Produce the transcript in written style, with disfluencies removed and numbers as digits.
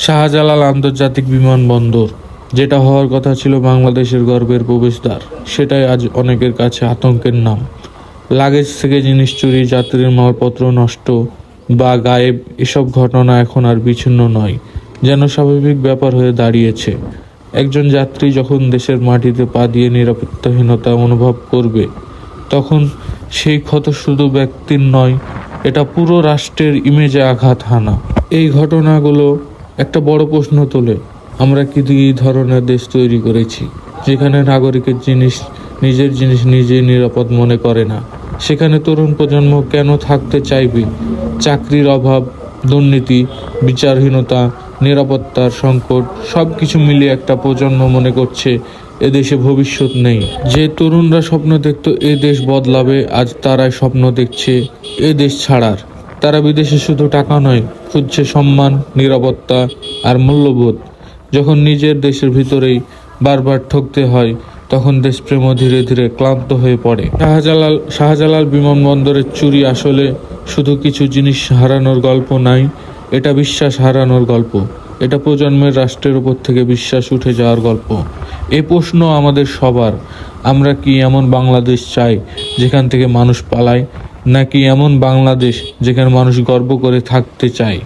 শাহজালাল আন্তর্জাতিক বিমানবন্দর, যেটা হওয়ার কথা ছিল বাংলাদেশের গর্বের প্রবেশদ্বার, সেটাই আজ অনেকের কাছে আতঙ্কের নাম। লাগেজ থেকে জিনিস চুরি, যাত্রীর মালপত্র নষ্ট বা গায়েব, এসব ঘটনা এখন আর বিচ্ছিন্ন নয়, যেন স্বাভাবিক ব্যাপার হয়ে দাঁড়িয়েছে। একজন যাত্রী যখন দেশের মাটিতে পা দিয়ে নিরাপত্তাহীনতা অনুভব করবে, তখন সেই ক্ষত শুধু ব্যক্তির নয়, এটা পুরো রাষ্ট্রের ইমেজে আঘাত হানা। এই ঘটনাগুলো একটা বড় প্রশ্ন তোলে, আমরা কি এই ধরনের দেশ তৈরি করেছি, যেখানে নাগরিকের নিজের জিনিস নিজেই নিরাপদ মনে করে না? সেখানে তরুণ প্রজন্ম কেন থাকতে চাইবে? চাকরির অভাব, দুর্নীতি, বিচারহীনতা, নিরাপত্তার সংকট, সব কিছু মিলিয়ে একটা প্রজন্ম মনে করছে এদেশে ভবিষ্যৎ নেই। যে তরুণরা স্বপ্ন দেখত এ দেশ বদলাবে, আজ তারাই স্বপ্ন দেখছে এ দেশ ছাড়ার। তারা বিদেশে শুধু টাকা নয়, খুঁজছে সম্মান, নিরাপত্তা আর মূল্যবোধ। যখন নিজের দেশের ভিতরেই বারবার ঠকতে হয়, তখন দেশপ্রেমও ধীরে ধীরে ক্লান্ত হয়ে পড়ে। শাহজালাল বিমানবন্দরের চুরি আসলে শুধু কিছু জিনিস হারানোর গল্প নাই, এটা বিশ্বাস হারানোর গল্প। এটা প্রজন্মের রাষ্ট্রের উপর থেকে বিশ্বাস উঠে যাওয়ার গল্প। এই প্রশ্ন আমাদের সবার, আমরা কি এমন বাংলাদেশ চাই যেখান থেকে মানুষ পালায়, নাকি এমন বাংলাদেশ যেখানে মানুষ গর্ব করে থাকতে চায়?